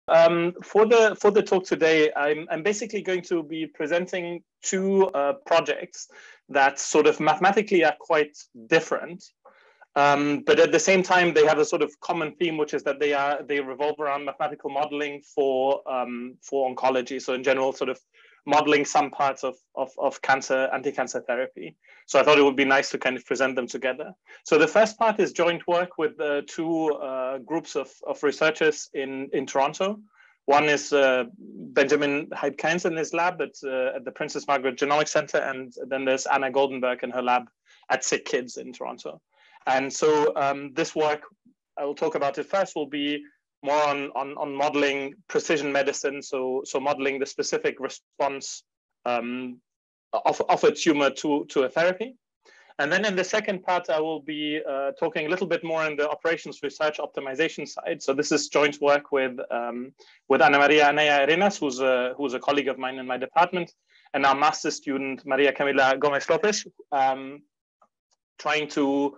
For the talk today, I'm basically going to be presenting two projects that sort of mathematically are quite different, but at the same time they have a sort of common theme, which is that they revolve around mathematical modeling for oncology. So in general, sort of modeling some parts of cancer, anti-cancer therapy. So I thought it would be nice to kind of present them together. So the first part is joint work with two groups of researchers in Toronto. One is Benjamin Heidkens in his lab at the Princess Margaret Genomics Center, and then there's Anna Goldenberg in her lab at Sick Kids in Toronto. And so this work, I will talk about it first, will be more on modeling precision medicine, so modeling the specific response of a tumor to a therapy. And then in the second part, I will be talking a little bit more on the operations research optimization side. So this is joint work with Ana Maria Anaya Arenas, who's a colleague of mine in my department, and our master's student, Maria Camila Gomez Lopez, trying to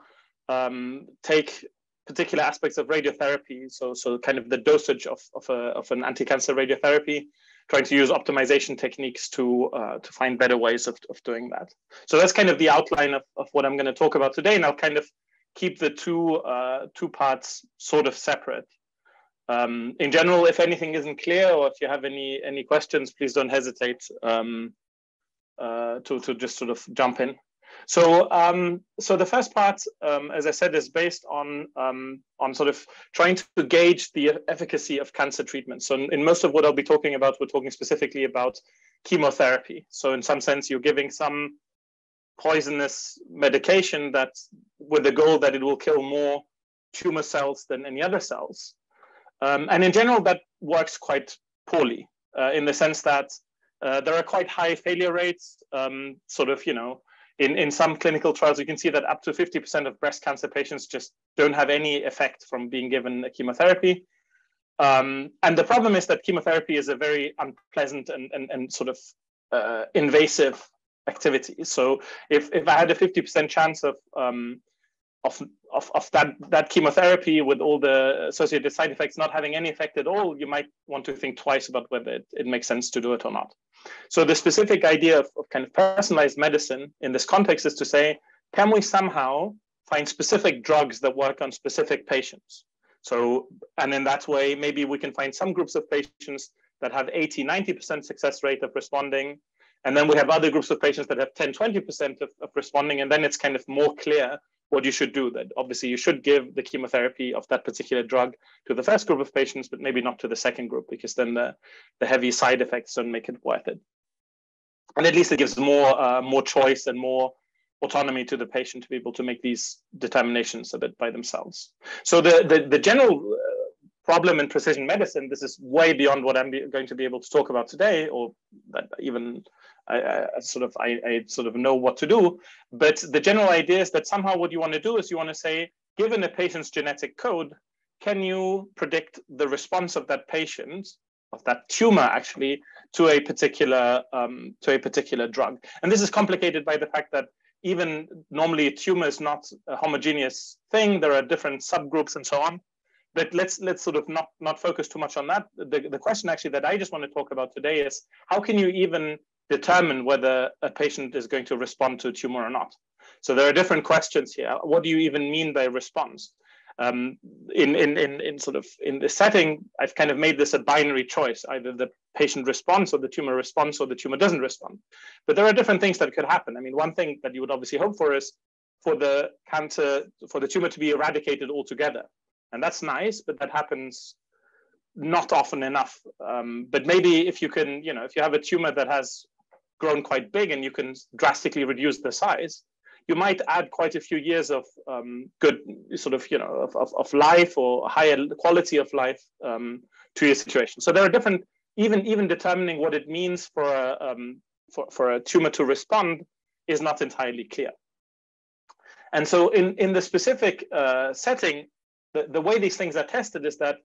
take particular aspects of radiotherapy, so kind of the dosage of an anti-cancer radiotherapy, trying to use optimization techniques to find better ways of doing that. So that's kind of the outline of what I'm going to talk about today, and I'll kind of keep the two parts sort of separate. In general, if anything isn't clear, or if you have any questions, please don't hesitate to just sort of jump in. So the first part, as I said, is based on sort of trying to gauge the efficacy of cancer treatment. So in most of what I'll be talking about, we're talking specifically about chemotherapy. So in some sense, you're giving some poisonous medication that with the goal that it will kill more tumor cells than any other cells. And in general, that works quite poorly in the sense that there are quite high failure rates, sort of, you know, in some clinical trials, you can see that up to 50% of breast cancer patients just don't have any effect from being given a chemotherapy. And the problem is that chemotherapy is a very unpleasant and sort of invasive activity. So if I had a 50% chance of that chemotherapy with all the associated side effects not having any effect at all, you might want to think twice about whether it makes sense to do it or not. So the specific idea of kind of personalized medicine in this context is to say, can we somehow find specific drugs that work on specific patients? So, and in that way, maybe we can find some groups of patients that have 80, 90% success rate of responding. And then we have other groups of patients that have 10, 20% of responding. And then it's kind of more clear what you should do. That obviously you should give the chemotherapy of that particular drug to the first group of patients, but maybe not to the second group, because then the heavy side effects don't make it worth it. And at least it gives more choice and more autonomy to the patient to be able to make these determinations a bit by themselves. So the general problem in precision medicine, this is way beyond what I'm going to be able to talk about today, or that even I sort of know what to do. But the general idea is that somehow what you want to do is you want to say, given a patient's genetic code, can you predict the response of that patient, of that tumor actually, to a particular drug? And this is complicated by the fact that even normally a tumor is not a homogeneous thing. There are different subgroups and so on. But let's sort of not focus too much on that. The question actually that I just want to talk about today is, how can you even determine whether a patient is going to respond to a tumor or not? So there are different questions here. What do you even mean by response? In this setting, I've kind of made this a binary choice. Either the patient responds, or the tumor responds, or the tumor doesn't respond. But there are different things that could happen. I mean, one thing that you would obviously hope for is for the tumor to be eradicated altogether. And that's nice, but that happens not often enough. But maybe if you can, you know, if you have a tumor that has grown quite big and you can drastically reduce the size, you might add quite a few years of good sort of, you know, of life or higher quality of life to your situation. So there are different, even determining what it means for a tumor to respond is not entirely clear. And so in the specific setting, the way these things are tested is that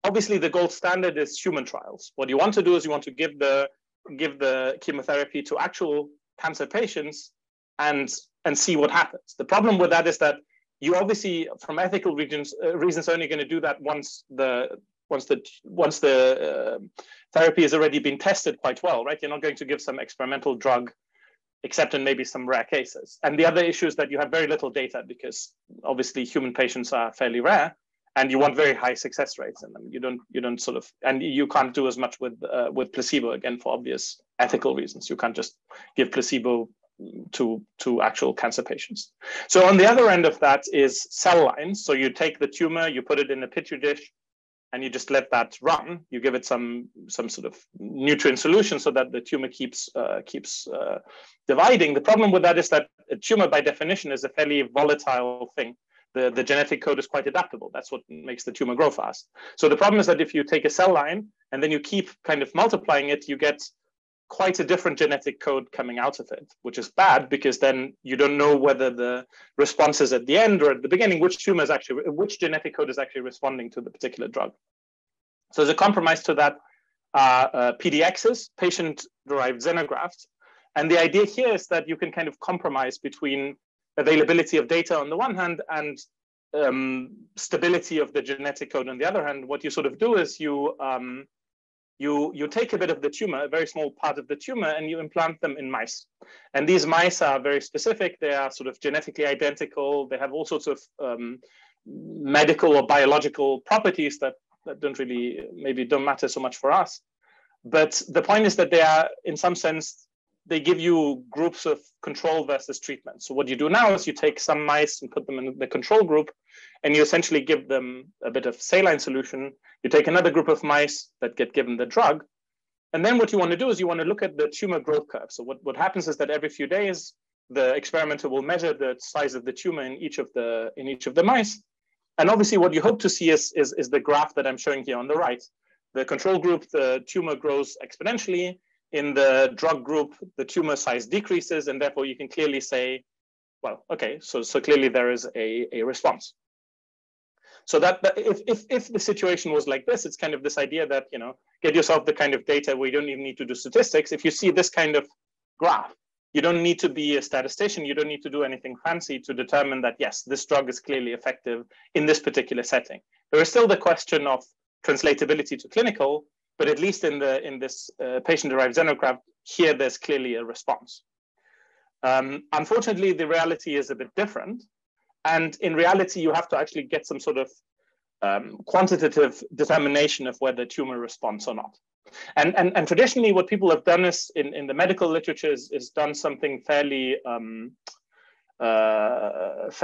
obviously the gold standard is human trials. What you want to do is you want to give the chemotherapy to actual cancer patients and see what happens. The problem with that is that you obviously, from ethical reasons, only going to do that once the once the therapy has already been tested quite well, right? You're not going to give some experimental drug, except in maybe some rare cases. And the other issue is that you have very little data because obviously human patients are fairly rare, and you want very high success rates in them. You don't sort of, and you can't do as much with placebo, again, for obvious ethical reasons. You can't just give placebo to actual cancer patients. So on the other end of that is cell lines. So you take the tumor, you put it in a petri dish, and you just let that run. You give it some sort of nutrient solution so that the tumor keeps dividing. The problem with that is that a tumor, by definition, is a fairly volatile thing. The genetic code is quite adaptable. That's what makes the tumor grow fast. So the problem is that if you take a cell line and then you keep kind of multiplying it, you get quite a different genetic code coming out of it, which is bad because then you don't know whether the response is at the end or at the beginning, which genetic code is actually responding to the particular drug. So as a compromise to that, PDXs, patient-derived xenografts. And the idea here is that you can kind of compromise between availability of data on the one hand and stability of the genetic code on the other hand. What you sort of do is you take a bit of the tumor, a very small part of the tumor, and you implant them in mice. And these mice are very specific. They are sort of genetically identical. They have all sorts of medical or biological properties that maybe don't matter so much for us. But the point is that they are, in some sense, they give you groups of control versus treatment. So what you do now is you take some mice and put them in the control group, and you essentially give them a bit of saline solution. You take another group of mice that get given the drug. And then what you want to do is you want to look at the tumor growth curve. So what happens is that every few days, the experimenter will measure the size of the tumor in each of the mice. And obviously what you hope to see is the graph that I'm showing here on the right. The control group, the tumor grows exponentially. In the drug group, the tumor size decreases, and therefore you can clearly say, well, okay, so clearly there is a response. So that if the situation was like this, it's kind of this idea that, get yourself the kind of data where you don't even need to do statistics. If you see this kind of graph, you don't need to be a statistician. You don't need to do anything fancy to determine that, yes, this drug is clearly effective in this particular setting. There is still the question of translatability to clinical, but at least in this patient-derived xenograft, here there's clearly a response. Unfortunately, the reality is a bit different. And in reality, you have to actually get some sort of quantitative determination of whether tumor responds or not. And traditionally, what people have done is, in the medical literature, is done something fairly, let's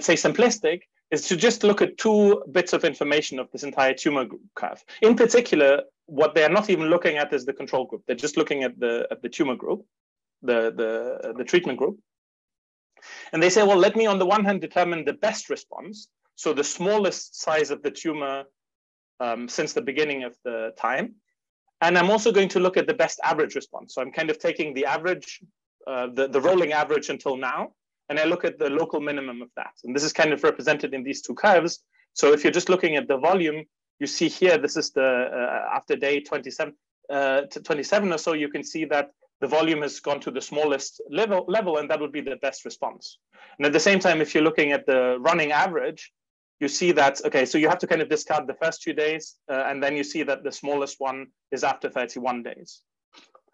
say, simplistic, is to just look at two bits of information of this entire tumor curve. In particular, what they're not even looking at is the control group. They're just looking at the tumor group, the treatment group. And they say, well, let me on the one hand determine the best response. So the smallest size of the tumor since the beginning of the time. And I'm also going to look at the best average response. So I'm kind of taking the average, the rolling average until now, and I look at the local minimum of that. And this is kind of represented in these two curves. So if you're just looking at the volume, you see here, this is the after day 27 or so, you can see that the volume has gone to the smallest level, and that would be the best response. And at the same time, if you're looking at the running average, you see that, okay, so you have to kind of discard the first 2 days, and then you see that the smallest one is after 31 days.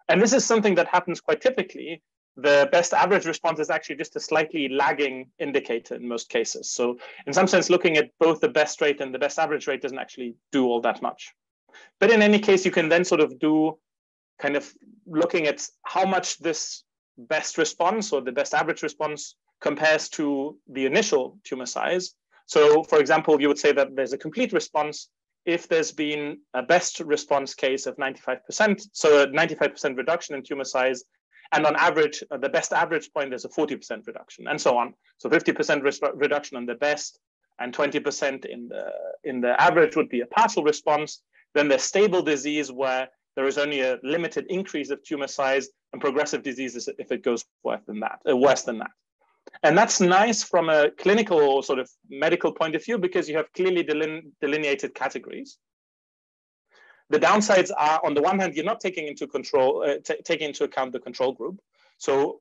And this is something that happens quite typically. The best average response is actually just a slightly lagging indicator in most cases. So in some sense, looking at both the best rate and the best average rate doesn't actually do all that much. But in any case, you can then sort of do kind of looking at how much this best response or the best average response compares to the initial tumor size. So for example, you would say that there's a complete response if there's been a best response case of 95%, so a 95% reduction in tumor size. And on average, the best average point, there's a 40% reduction, and so on. So 50% reduction on the best, and 20% in the average would be a partial response. Then there's stable disease, where there is only a limited increase of tumor size, and progressive disease is if it goes worse than that. And that's nice from a clinical or sort of medical point of view, because you have clearly delineated categories. The downsides are, on the one hand, you're not taking into account the control group. So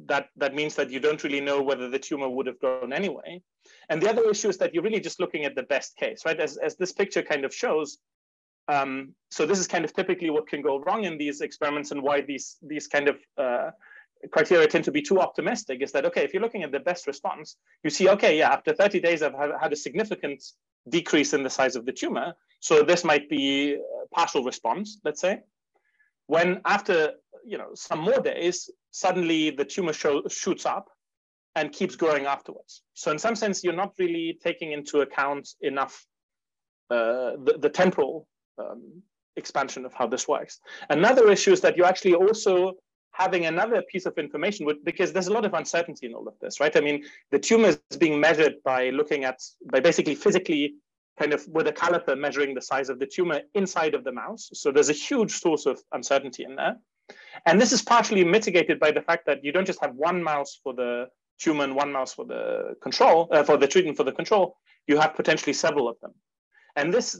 that means that you don't really know whether the tumor would have grown anyway. And the other issue is that you're really just looking at the best case, right? As this picture kind of shows. So this is kind of typically what can go wrong in these experiments, and why these kind of criteria tend to be too optimistic, is that, okay, if you're looking at the best response, you see, okay, yeah, after 30 days, I've had a significant decrease in the size of the tumor. So this might be a partial response, let's say. When after, some more days, suddenly the tumor shoots up and keeps growing afterwards. So in some sense, you're not really taking into account enough the temporal expansion of how this works. Another issue is that you're actually also having another piece of information, because there's a lot of uncertainty in all of this, right? I mean, the tumor is being measured by basically physically kind of with a caliper measuring the size of the tumor inside of the mouse. So there's a huge source of uncertainty in there. And this is partially mitigated by the fact that you don't just have one mouse for the tumor and one mouse for the control, for the treatment for the control, you have potentially several of them. And this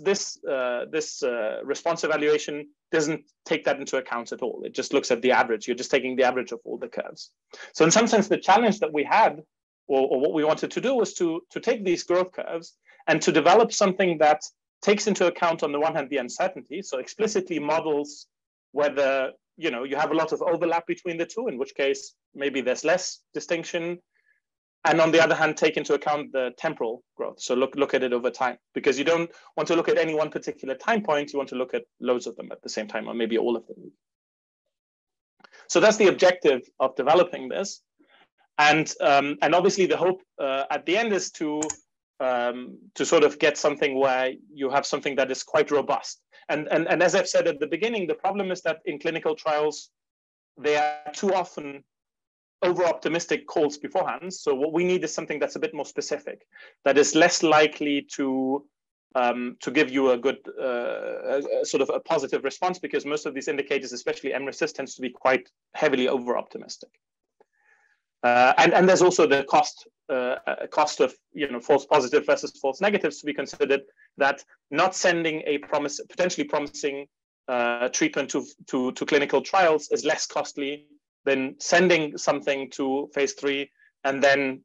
response evaluation doesn't take that into account at all. It just looks at the average. You're just taking the average of all the curves. So in some sense, the challenge that we had, or what we wanted to do, was to take these growth curves and to develop something that takes into account, on the one hand, the uncertainty, so explicitly models whether you have a lot of overlap between the two, in which case maybe there's less distinction. And on the other hand, take into account the temporal growth. So look at it over time, because you don't want to look at any one particular time point. You want to look at loads of them at the same time, or maybe all of them. So that's the objective of developing this. And obviously the hope at the end is to sort of get something where you have something that is quite robust. And as I've said at the beginning, the problem is that in clinical trials, they are too often over-optimistic calls beforehand. So what we need is something that's a bit more specific, that is less likely to give you a good sort of a positive response, because most of these indicators, especially mRECIST, tends to be quite heavily over-optimistic. And there's also the cost of false positive versus false negatives to be considered. That not sending a potentially promising treatment to clinical trials is less costly than sending something to phase 3 and then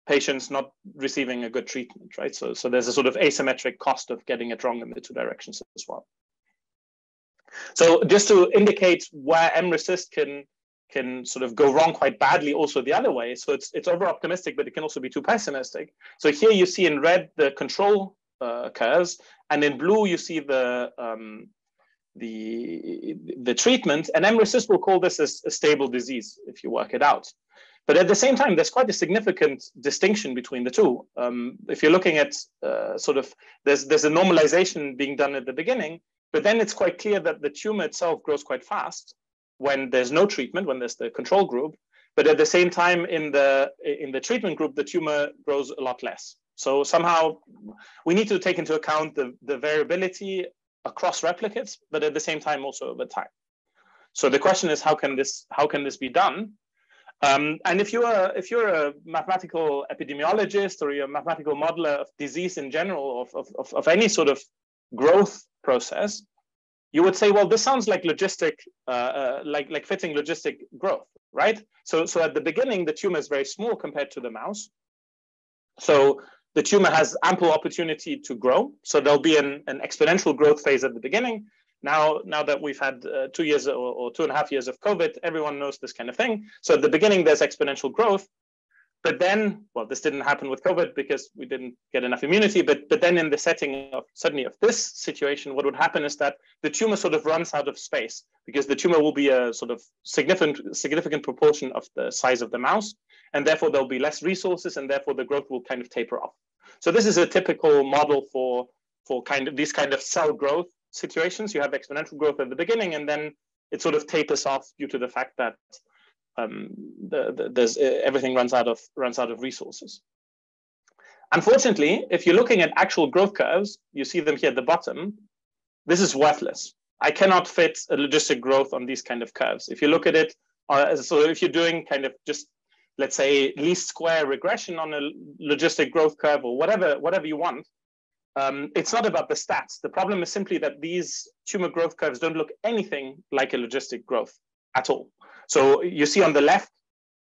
patients not receiving a good treatment, right? So there's a sort of asymmetric cost of getting it wrong in the two directions as well. So just to indicate where mRECIST can sort of go wrong quite badly also the other way. So it's over optimistic, but it can also be too pessimistic. So here you see in red the control curves, and in blue you see the treatment, and mRECIST will call this a stable disease if you work it out. But at the same time, there's quite a significant distinction between the two. If you're looking at sort of, there's a normalization being done at the beginning, but then it's quite clear that the tumor itself grows quite fast when there's no treatment, when there's the control group. But at the same time, in the treatment group, the tumor grows a lot less. So somehow we need to take into account the variability across replicates, but at the same time also over time. So the question is, how can this be done? And if you're a mathematical epidemiologist, or you're a mathematical modeler of disease in general, of any sort of growth process, you would say, well, this sounds like logistic, like fitting logistic growth, right? So at the beginning, the tumor is very small compared to the mouse. So the tumor has ample opportunity to grow. So there'll be an exponential growth phase at the beginning. Now that we've had 2 years or 2.5 years of COVID, everyone knows this kind of thing. So at the beginning, there's exponential growth. But then, well, this didn't happen with COVID because we didn't get enough immunity. But then in the setting of suddenly of this situation, what would happen is that the tumor sort of runs out of space, because the tumor will be a sort of significant proportion of the size of the mouse. And therefore, there'll be less resources, and therefore the growth will kind of taper off. So this is a typical model for these kind of cell growth situations. You have exponential growth at the beginning, and then it sort of tapers off due to the fact that everything runs out of resources. Unfortunately, if you're looking at actual growth curves, you see them here at the bottom. This is worthless. I cannot fit a logistic growth on these kind of curves. If you look at it, so if you're doing kind of just, let's say, least square regression on a logistic growth curve, or whatever you want, it's not about the stats. The problem is simply that these tumor growth curves don't look anything like a logistic growth. at all. So you see on the left,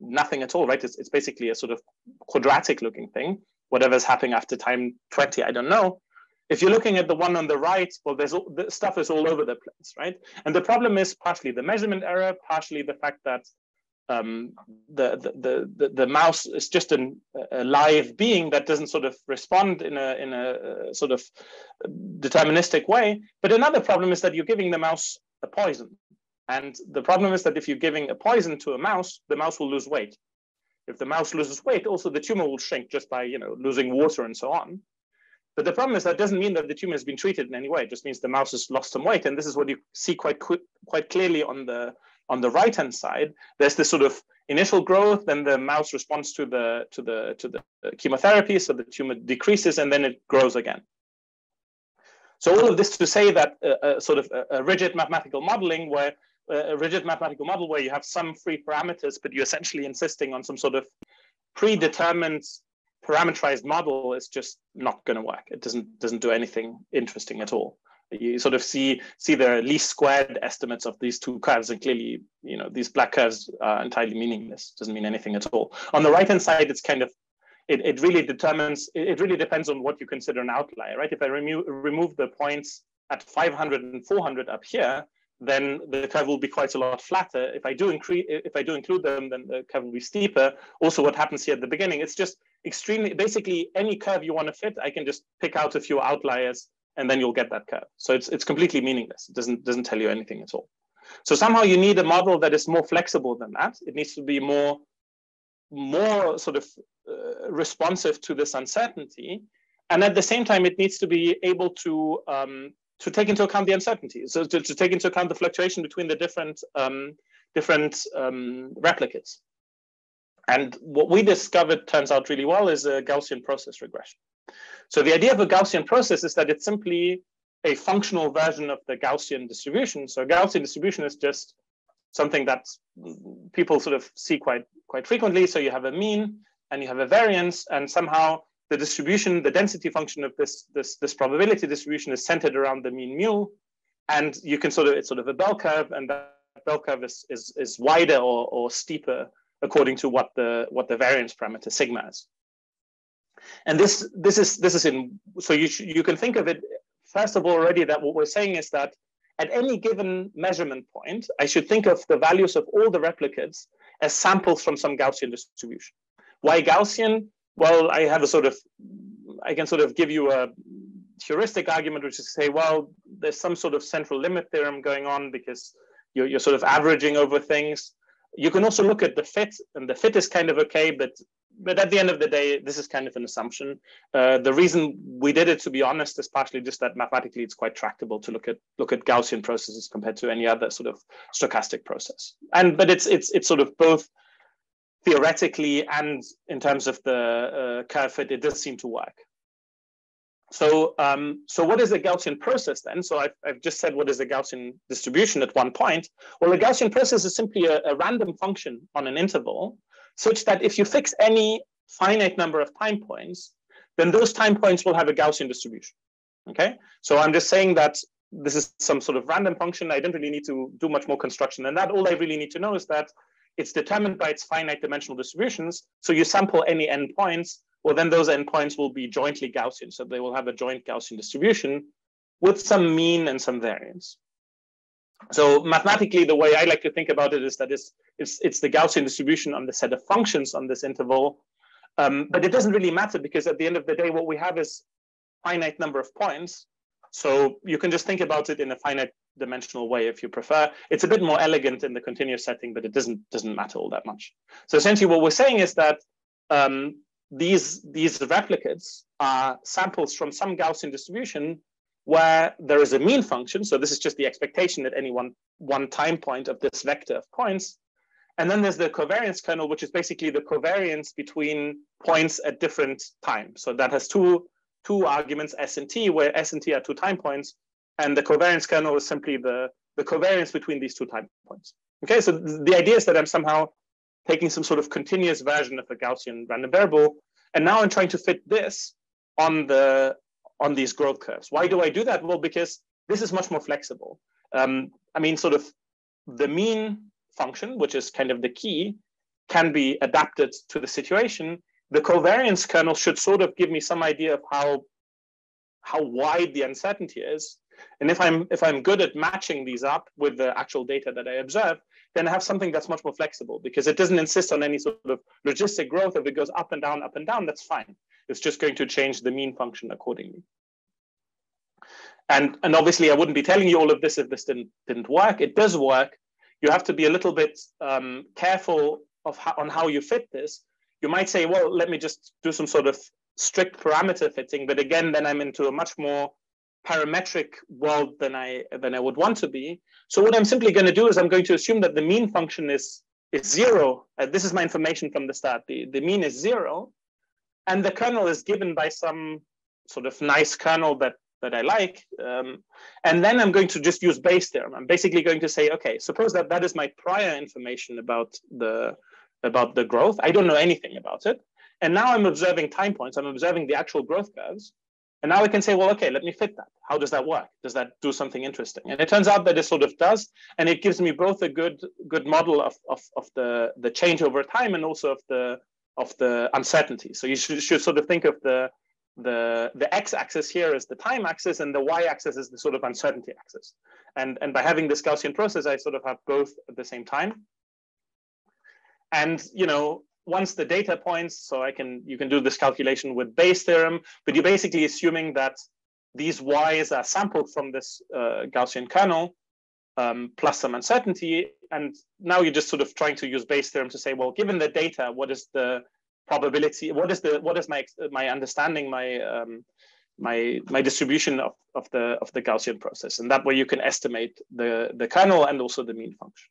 nothing at all, right? It's basically a sort of quadratic looking thing. Whatever's happening after time 20, I don't know. If you're looking at the one on the right, well, the stuff is all over the place, right? And the problem is partially the measurement error, partially the fact that the mouse is just a live being that doesn't sort of respond in a sort of deterministic way. But another problem is that you're giving the mouse a poison. And the problem is that if you're giving a poison to a mouse, the mouse will lose weight. If the mouse loses weight, also the tumor will shrink just by losing water and so on. But the problem is that doesn't mean that the tumor has been treated in any way. It just means the mouse has lost some weight. And this is what you see quite clearly on the right-hand side. There's this sort of initial growth, then the mouse responds to the chemotherapy, so the tumor decreases, and then it grows again. So all of this to say that sort of a rigid mathematical modeling where you have some free parameters, but you're essentially insisting on some sort of predetermined parameterized model is just not going to work. It doesn't do anything interesting at all. You sort of see the least squared estimates of these two curves, and clearly, these black curves are entirely meaningless. Doesn't mean anything at all. On the right-hand side, it's kind of it really depends on what you consider an outlier, right? If I remove the points at 500 and 400 up here, then the curve will be quite a lot flatter. If I do include them, then the curve will be steeper. Also, what happens here at the beginning, it's just basically any curve you want to fit, I can just pick out a few outliers and then you'll get that curve. So it's completely meaningless. It doesn't tell you anything at all. So somehow you need a model that is more flexible than that. It needs to be more sort of responsive to this uncertainty. And at the same time, it needs to be able to take into account the uncertainty. So to take into account the fluctuation between the different replicates. And what we discovered turns out really well is a Gaussian process regression. So the idea of a Gaussian process is that it's simply a functional version of the Gaussian distribution. So a Gaussian distribution is just something that people sort of see quite frequently. So you have a mean and you have a variance, and somehow the distribution, the density function of this probability distribution is centered around the mean mu, and you can it's sort of a bell curve, and that bell curve is wider or steeper according to what the variance parameter sigma is. And this is in, so you can think of it first of all already that what we're saying is that at any given measurement point, I should think of the values of all the replicates as samples from some Gaussian distribution. Why Gaussian? Well, I can sort of give you a heuristic argument, which is to say, well, there's some sort of central limit theorem going on because you're sort of averaging over things. You can also look at the fit, and the fit is kind of okay, but at the end of the day, this is kind of an assumption. The reason we did it, to be honest, is partially just that mathematically it's quite tractable to look at Gaussian processes compared to any other sort of stochastic process. But it's sort of both theoretically and in terms of the curve fit, it does seem to work. So what is a Gaussian process then? So I've just said what is a Gaussian distribution at one point. Well, a Gaussian process is simply a random function on an interval, such that if you fix any finite number of time points, then those time points will have a Gaussian distribution. Okay, so I'm just saying that this is some sort of random function. I don't really need to do much more construction than that. All I really need to know is that it's determined by its finite dimensional distributions. So you sample any n points, well, then those n points will be jointly Gaussian. So they will have a joint Gaussian distribution with some mean and some variance. So mathematically, the way I like to think about it is that it's the Gaussian distribution on the set of functions on this interval. But it doesn't really matter because at the end of the day, what we have is finite number of points. So you can just think about it in a finite dimensional way if you prefer. It's a bit more elegant in the continuous setting, but it doesn't matter all that much. So essentially what we're saying is that these replicates are samples from some Gaussian distribution where there is a mean function. So this is just the expectation at any one time point of this vector of points. And then there's the covariance kernel, which is basically the covariance between points at different times. So that has two arguments, S and T, where S and T are 2 time points. And the covariance kernel is simply the covariance between these 2 time points. Okay, so the idea is that I'm somehow taking some sort of continuous version of a Gaussian random variable. And now I'm trying to fit this on these growth curves. Why do I do that? Well, because this is much more flexible. I mean, sort of the mean function, which is kind of the key, can be adapted to the situation, the covariance kernel should sort of give me some idea of how wide the uncertainty is. And if I'm good at matching these up with the actual data that I observe, then I have something that's much more flexible, because it doesn't insist on any sort of logistic growth. If it goes up and down, that's fine. It's just going to change the mean function accordingly. And obviously, I wouldn't be telling you all of this if this didn't work. It does work. You have to be a little bit careful on how you fit this. You might say, well, let me just do some sort of strict parameter fitting. But again, then I'm into a much more parametric world than I would want to be. So what I'm simply going to do is I'm going to assume that the mean function is 0. This is my information from the start. The mean is 0. And the kernel is given by some sort of nice kernel that I like. And then I'm going to just use Bayes' theorem. I'm basically going to say, okay, suppose that is my prior information about the growth. I don't know anything about it. And now I'm observing time points. I'm observing the actual growth curves. And now I can say, well, okay, let me fit that. How does that work? Does that do something interesting? And it turns out that it sort of does. And it gives me both a good model of the change over time and also of the uncertainty. So you should sort of think of the x-axis here is the time axis, and the y-axis is the sort of uncertainty axis. And by having this Gaussian process, I sort of have both at the same time. And once the data points, so you can do this calculation with Bayes' theorem, but you're basically assuming that these y's are sampled from this Gaussian kernel plus some uncertainty. And now you're just sort of trying to use Bayes' theorem to say, well, given the data, what is the probability? What is my understanding, my distribution of the Gaussian process? And that way you can estimate the kernel and also the mean function.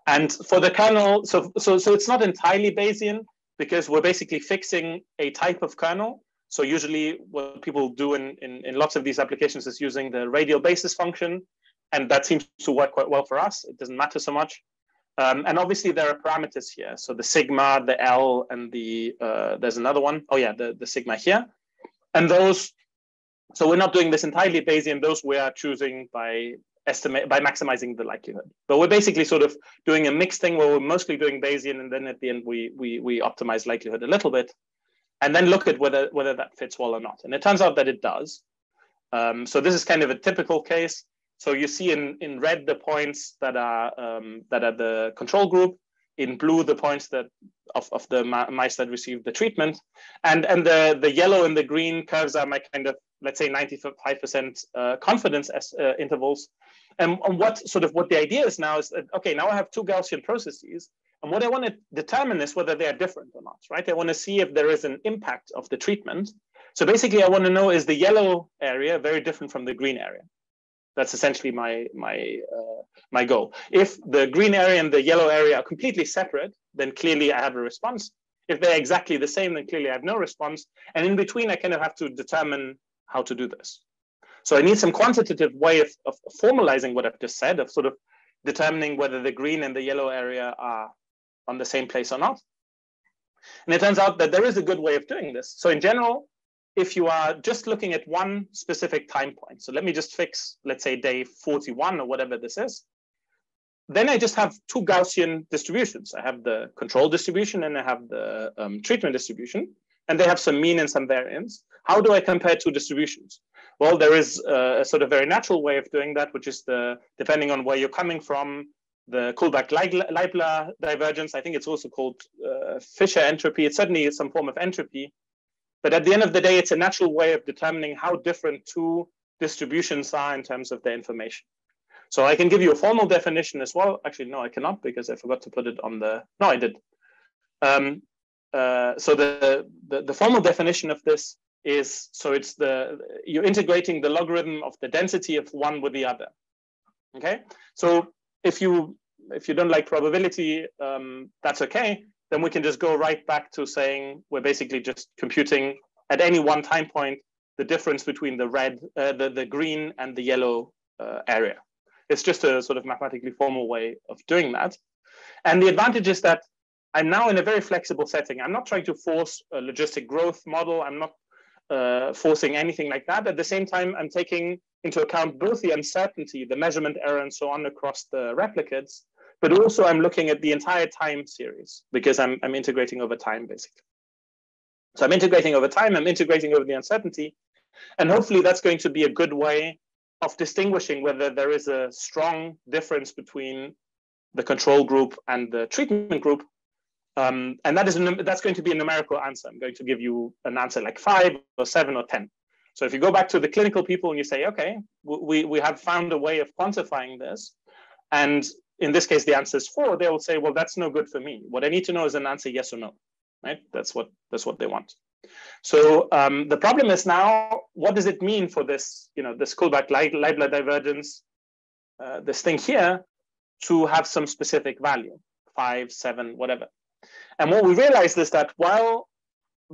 And for the kernel, so it's not entirely Bayesian, because we're basically fixing a type of kernel. So usually what people do in lots of these applications is using the radial basis function. And that seems to work quite well for us. It doesn't matter so much. And obviously there are parameters here. So the sigma, the L, and there's another one. Oh yeah, the sigma here. And those, so we're not doing this entirely Bayesian. Those we are choosing by maximizing the likelihood. But we're basically sort of doing a mixed thing where we're mostly doing Bayesian, and then at the end we optimize likelihood a little bit, and then look at whether that fits well or not. And it turns out that it does. So this is kind of a typical case. So you see in red the points that are the control group, in blue the points that of the mice that received the treatment, and the yellow and the green curves are my kind of, let's say, 95% confidence intervals. And what the idea is now is that, okay, now I have two Gaussian processes, and what I want to determine is whether they are different or not, right? I want to see if there is an impact of the treatment. So basically, I want to know, is the yellow area very different from the green area? That's essentially my goal. If the green area and the yellow area are completely separate, then clearly I have a response. If they're exactly the same, then clearly I have no response. And in between, I kind of have to determine how to do this. So I need some quantitative way of formalizing what I've just said, of sort of determining whether the green and the yellow area are on the same place or not. And it turns out that there is a good way of doing this. So in general, if you are just looking at one specific time point, so let me just fix, let's say, day 41 or whatever this is, then I just have two Gaussian distributions. I have the control distribution and I have the treatment distribution, and they have some mean and some variance. How do I compare two distributions? Well, there is a sort of very natural way of doing that, which is depending on where you're coming from, the Kullback-Leibler divergence. I think it's also called Fisher entropy. It's certainly some form of entropy. But at the end of the day, it's a natural way of determining how different two distributions are in terms of their information. So I can give you a formal definition as well. Actually, no, I cannot, because I forgot to put it on the, no, I did. So the formal definition of this is, so it's you're integrating the logarithm of the density of one with the other. Okay, so if you don't like probability, that's okay. Then we can just go right back to saying we're basically just computing at any one time point the difference between the red, the green and the yellow area. It's just a sort of mathematically formal way of doing that. And the advantage is that I'm now in a very flexible setting. I'm not trying to force a logistic growth model. I'm not forcing anything like that. At the same time, I'm taking into account both the uncertainty, the measurement error, and so on across the replicates, but also I'm looking at the entire time series because I'm integrating over time, basically. So I'm integrating over time, I'm integrating over the uncertainty, and hopefully that's going to be a good way of distinguishing whether there is a strong difference between the control group and the treatment group. And that's going to be a numerical answer. I'm going to give you an answer like 5 or 7 or 10. So if you go back to the clinical people and you say, okay, we have found a way of quantifying this, and in this case, the answer is 4, they will say, well, that's no good for me. What I need to know is an answer yes or no, right? That's what they want. So the problem is now, what does it mean for this, this Kullback-Leibler divergence, this thing here, to have some specific value, 5, 7, whatever. And what we realized is that while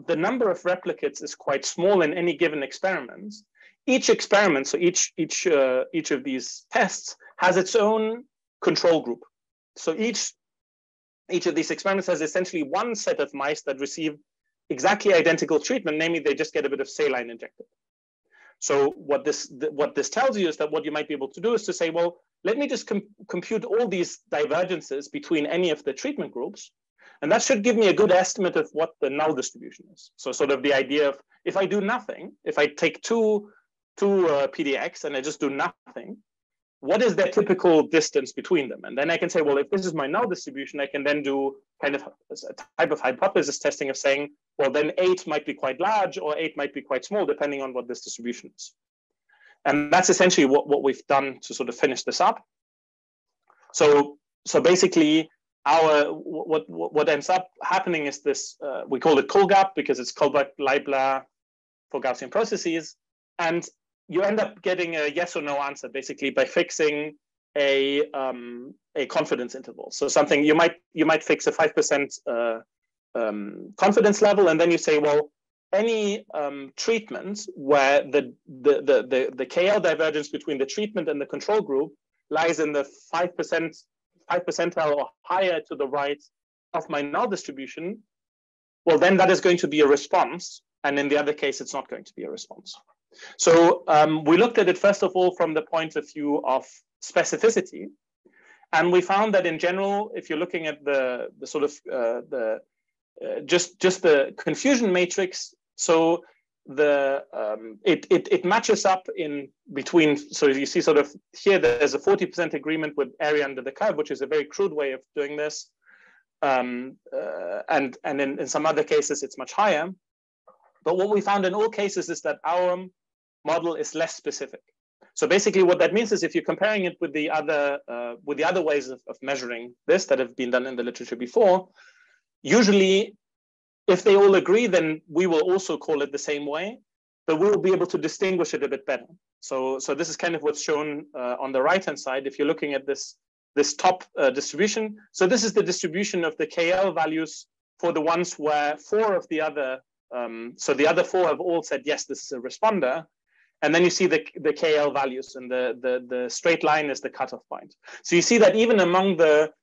the number of replicates is quite small in any given experiment, each experiment, so each of these tests has its own control group. So each of these experiments has essentially one set of mice that receive exactly identical treatment, namely they just get a bit of saline injected. So what this tells you is that what you might be able to do is to say, well, let me just compute all these divergences between any of the treatment groups, and that should give me a good estimate of what the null distribution is. So sort of the idea of, if I do nothing, if I take two PDX and I just do nothing, what is their typical distance between them? And then I can say, well, if this is my null distribution, I can then do kind of a type of hypothesis testing of saying, well, then 8 might be quite large or 8 might be quite small, depending on what this distribution is. And that's essentially what we've done to sort of finish this up. So basically, what ends up happening is this, we call it KuLGaP because it's Kullback-Leibler for Gaussian processes. And you end up getting a yes or no answer, basically, by fixing a confidence interval. So something you might fix a 5% confidence level, and then you say, well, any treatment where the KL divergence between the treatment and the control group lies in the 5% percentile or higher to the right of my null distribution, well, then that is going to be a response, and in the other case, it's not going to be a response. So we looked at it first of all from the point of view of specificity, and we found that in general, if you're looking at the sort of just the confusion matrix, so it matches up in between. So you see sort of here there's a 40% agreement with area under the curve, which is a very crude way of doing this, and in some other cases it's much higher. But what we found in all cases is that our model is less specific. So basically what that means is if you're comparing it with the other ways of measuring this that have been done in the literature before, usually if they all agree, then we will also call it the same way, but we'll be able to distinguish it a bit better. So this is kind of what's shown on the right-hand side. If you're looking at this top distribution, so this is the distribution of the KL values for the ones where 4 of the other, so the other 4 have all said, yes, this is a responder. And then you see the KL values, and the straight line is the cutoff point. So you see that even among the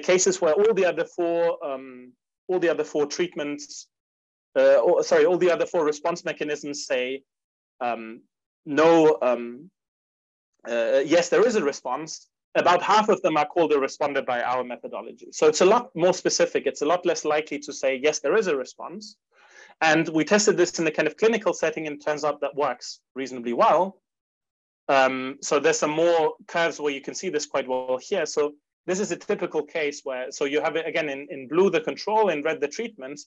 cases where all the other 4 treatments, all the other 4 response mechanisms say no, yes, there is a response, about half of them are called a responder by our methodology. So it's a lot more specific. It's a lot less likely to say, yes, there is a response. And we tested this in the kind of clinical setting, and it turns out that works reasonably well. So there's some more curves where you can see this quite well here. So this is a typical case where, so you have it again in blue, the control, in red, the treatment.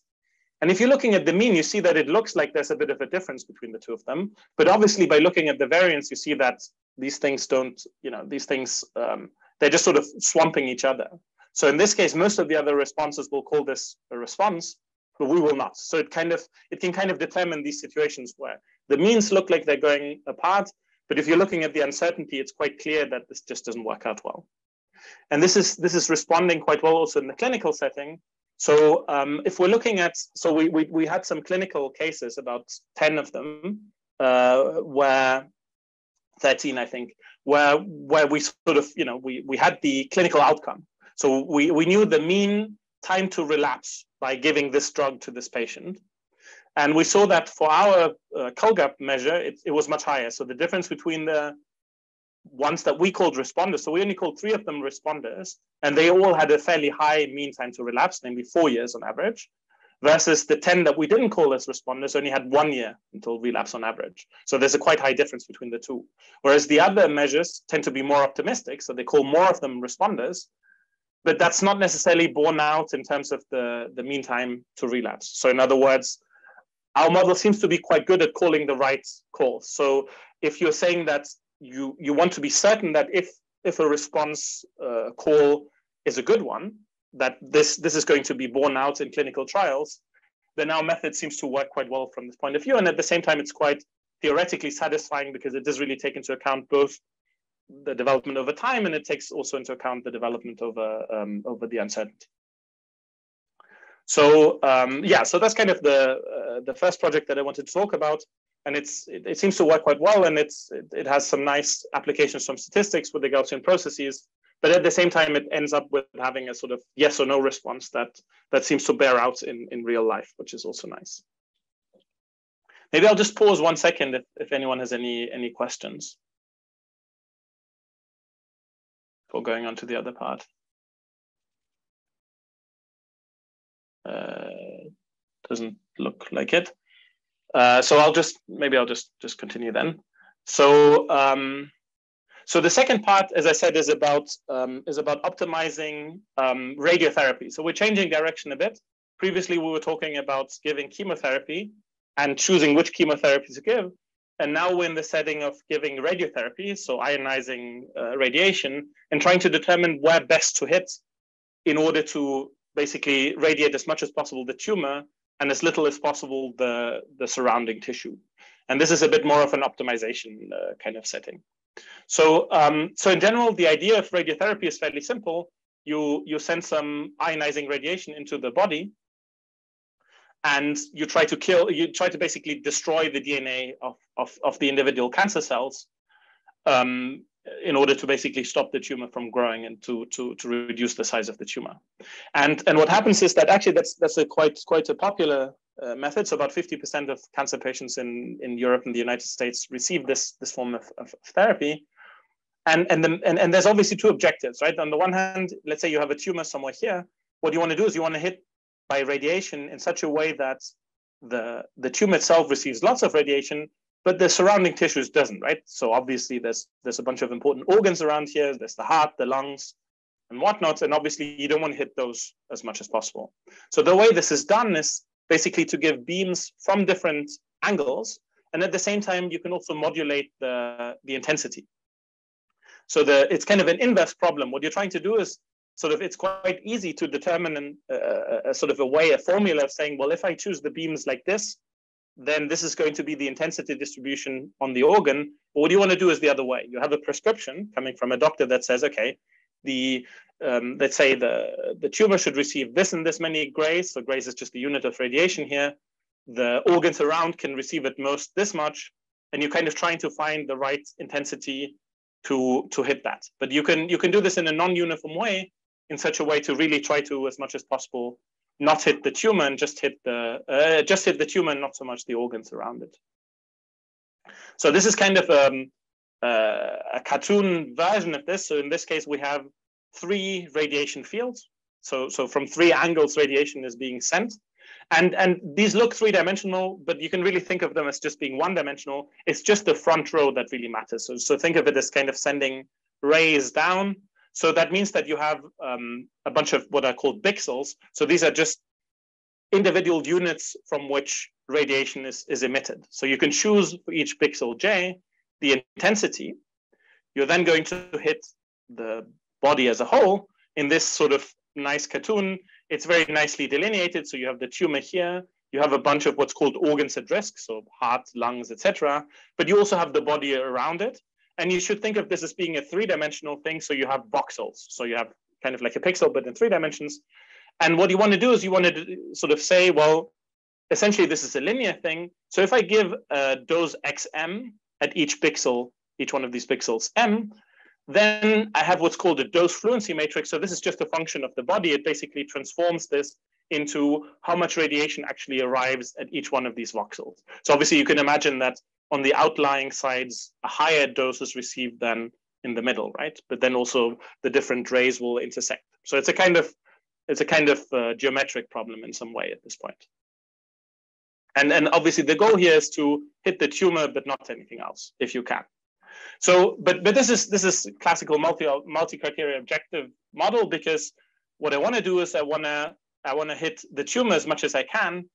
And if you're looking at the mean, you see that it looks like there's a bit of a difference between the two of them. But obviously by looking at the variance, you see that these things don't, these things, they're just sort of swamping each other. So in this case, most of the other responses will call this a response, but we will not. So it can kind of determine these situations where the means look like they're going apart, but if you're looking at the uncertainty, it's quite clear that this just doesn't work out well. And this is responding quite well also in the clinical setting. So if we're looking at, so we had some clinical cases, about 10 of them, where 13, I think, where we sort of, we had the clinical outcome. So we knew the mean time to relapse by giving this drug to this patient. And we saw that for our KuLGaP measure, it was much higher. So the difference between the ones that we called responders, so we only called 3 of them responders, and they all had a fairly high mean time to relapse, namely 4 years on average, versus the 10 that we didn't call as responders only had 1 year until relapse on average. So there's a quite high difference between the two. Whereas the other measures tend to be more optimistic, so they call more of them responders, but that's not necessarily borne out in terms of the mean time to relapse. So in other words, our model seems to be quite good at calling the right calls. So if you're saying that you want to be certain that if a response call is a good one, that this is going to be borne out in clinical trials, then our method seems to work quite well from this point of view. And at the same time, it's quite theoretically satisfying because it does really take into account both the development over time, and it takes also into account the development over the uncertainty. So yeah, so that's kind of the first project that I wanted to talk about, and it seems to work quite well, and it has some nice applications from statistics with the Gaussian processes, but at the same time it ends up with having a sort of yes or no response that seems to bear out in real life, which is also nice. Maybe I'll just pause 1 second if anyone has any questions before going on to the other part. Doesn't look like it. So maybe I'll just continue then. So so the second part, as I said, is about optimizing radiotherapy. So we're changing direction a bit. Previously, we were talking about giving chemotherapy and choosing which chemotherapy to give. And now we're in the setting of giving radiotherapy, so ionizing radiation, and trying to determine where best to hit in order to basically radiate as much as possible the tumor and as little as possible the surrounding tissue. And this is a bit more of an optimization kind of setting. So, so in general, the idea of radiotherapy is fairly simple. You send some ionizing radiation into the body, and you try to basically destroy the DNA of the individual cancer cells in order to basically stop the tumor from growing and to reduce the size of the tumor. And what happens is that actually that's a quite a popular method. So about 50% of cancer patients in Europe and the United States receive this form of therapy. And there's obviously two objectives, right? On the one hand, let's say you have a tumor somewhere here. What you want to do is you want to hit by radiation in such a way that the tumor itself receives lots of radiation, but the surrounding tissues doesn't, right? So obviously there's a bunch of important organs around here. There's the heart, the lungs, and whatnot. And obviously you don't want to hit those as much as possible. So the way this is done is basically to give beams from different angles. And at the same time, you can also modulate the intensity. So it's kind of an inverse problem. What you're trying to do is it's quite easy to determine a formula of saying, well, if I choose the beams like this, then this is going to be the intensity distribution on the organ. But what you want to do is the other way. You have a prescription coming from a doctor that says, okay, let's say the tumor should receive this and this many grays. So grays is just the unit of radiation here. The organs around can receive at most this much, and you're kind of trying to find the right intensity to hit that. But you can do this in a non-uniform way, in such a way to really try to, as much as possible, not hit the tumor and just hit the tumor and not so much the organs around it. So this is kind of a cartoon version of this. So in this case, we have 3 radiation fields. So from 3 angles, radiation is being sent. And these look 3-dimensional, but you can really think of them as just being 1-dimensional. It's just the front row that really matters. So think of it as kind of sending rays down. So that means that you have a bunch of what are called pixels. So these are just individual units from which radiation is emitted. So you can choose for each pixel J the intensity. You're then going to hit the body as a whole. In this sort of nice cartoon, it's very nicely delineated. So you have the tumor here. You have a bunch of what's called organs at risk, so heart, lungs, etc. But you also have the body around it. And you should think of this as being a 3-dimensional thing. So you have voxels. So you have kind of like a pixel, but in 3 dimensions. And what you want to do is you want to sort of say, well, essentially this is a linear thing. So if I give a dose xm at each pixel, each one of these pixels m, then I have what's called a dose fluency matrix. So this is just a function of the body. It basically transforms this into how much radiation actually arrives at each one of these voxels. So obviously you can imagine that on the outlying sides, a higher dose is received than in the middle, right? But then also the different rays will intersect. So it's a kind of geometric problem in some way at this point. And obviously the goal here is to hit the tumor, but not anything else, if you can. So, but this is classical multi-criteria objective model, because what I want to do is I want to hit the tumor as much as I can,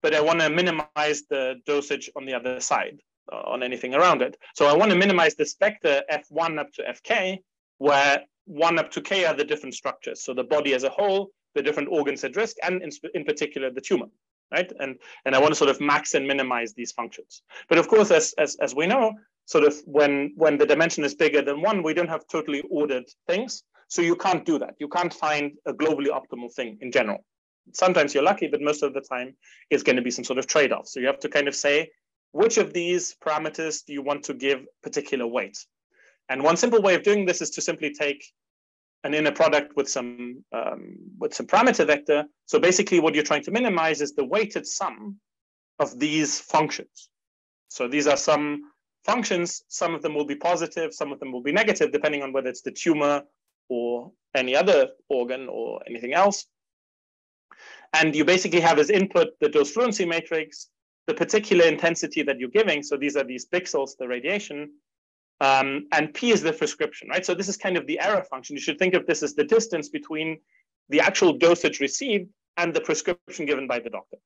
but I want to minimize the dosage on the other side, on anything around it. So I want to minimize this vector F1 up to Fk, where 1 up to K are the different structures. So the body as a whole, the different organs at risk, and in particular the tumor, right? And I want to sort of max and minimize these functions. But of course, as we know, sort of when the dimension is bigger than 1, we don't have totally ordered things. So you can't do that. You can't find a globally optimal thing in general. Sometimes you're lucky, but most of the time it's going to be some sort of trade-off. So you have to kind of say, which of these parameters do you want to give particular weight? And one simple way of doing this is to simply take an inner product with some parameter vector. So basically what you're trying to minimize is the weighted sum of these functions. So these are some functions. Some of them will be positive, some of them will be negative, depending on whether it's the tumor or any other organ or anything else. And you basically have as input the dose fluency matrix, the particular intensity that you're giving. So these are these pixels, the radiation, and P is the prescription, right? So this is kind of the error function. You should think of this as the distance between the actual dosage received and the prescription given by the doctor.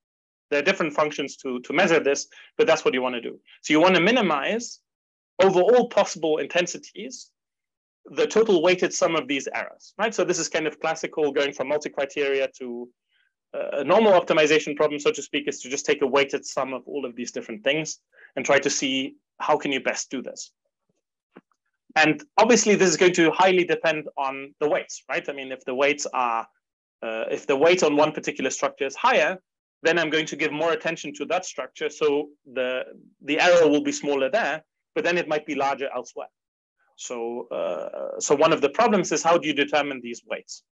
There are different functions to measure this, but that's what you want to do. So you want to minimize over all possible intensities the total weighted sum of these errors, right? So this is kind of classical, going from multi-criteria to a normal optimization problem, so to speak, is to just take a weighted sum of all of these different things and try to see how can you best do this. And obviously this is going to highly depend on the weights, right? I mean, if the weights are, if the weight on one particular structure is higher, then I'm going to give more attention to that structure. So the error will be smaller there, but then it might be larger elsewhere. So, so one of the problems is, how do you determine these weights?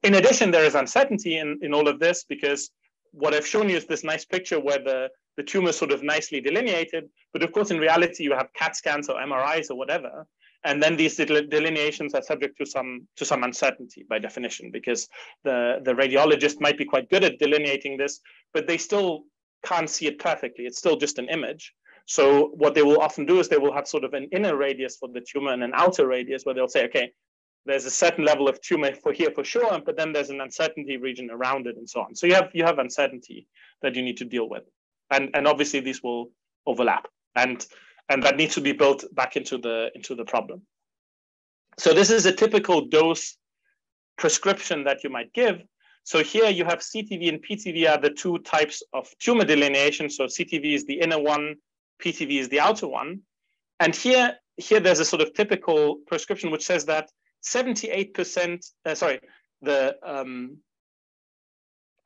In addition, there is uncertainty in all of this, because what I've shown you is this nice picture where the tumor is sort of nicely delineated, but of course in reality you have CAT scans or MRIs or whatever, and then these delineations are subject to some uncertainty by definition, because the radiologist might be quite good at delineating this, but they still can't see it perfectly. It's still just an image. So what they will often do is they will have sort of an inner radius for the tumor and an outer radius, where they'll say, okay, there's a certain level of tumor for here for sure, but then there's an uncertainty region around it and so on. So you have uncertainty that you need to deal with. And obviously these will overlap, and that needs to be built back into the problem. So this is a typical dose prescription that you might give. So here you have CTV and PTV are the two types of tumor delineation. So CTV is the inner one, PTV is the outer one. And here there's a sort of typical prescription which says that 78%,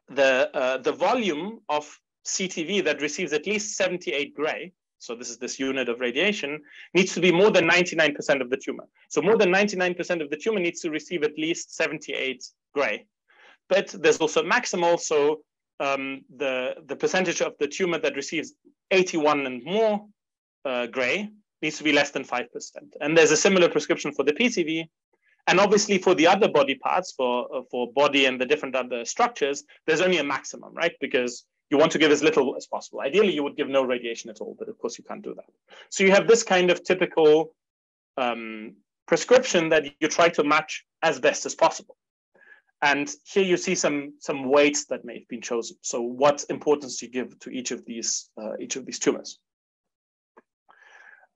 the volume of CTV that receives at least 78 gray, so this is this unit of radiation, needs to be more than 99% of the tumor. So more than 99% of the tumor needs to receive at least 78 gray. But there's also maximal, so the percentage of the tumor that receives 81 and more gray needs to be less than 5%. And there's a similar prescription for the PTV. And obviously for the other body parts, for body and the different other structures, there's only a maximum, right? Because you want to give as little as possible. Ideally, you would give no radiation at all, but of course you can't do that. So you have this kind of typical prescription that you try to match as best as possible. And here you see some weights that may have been chosen. So what importance do you give to each of these tumors?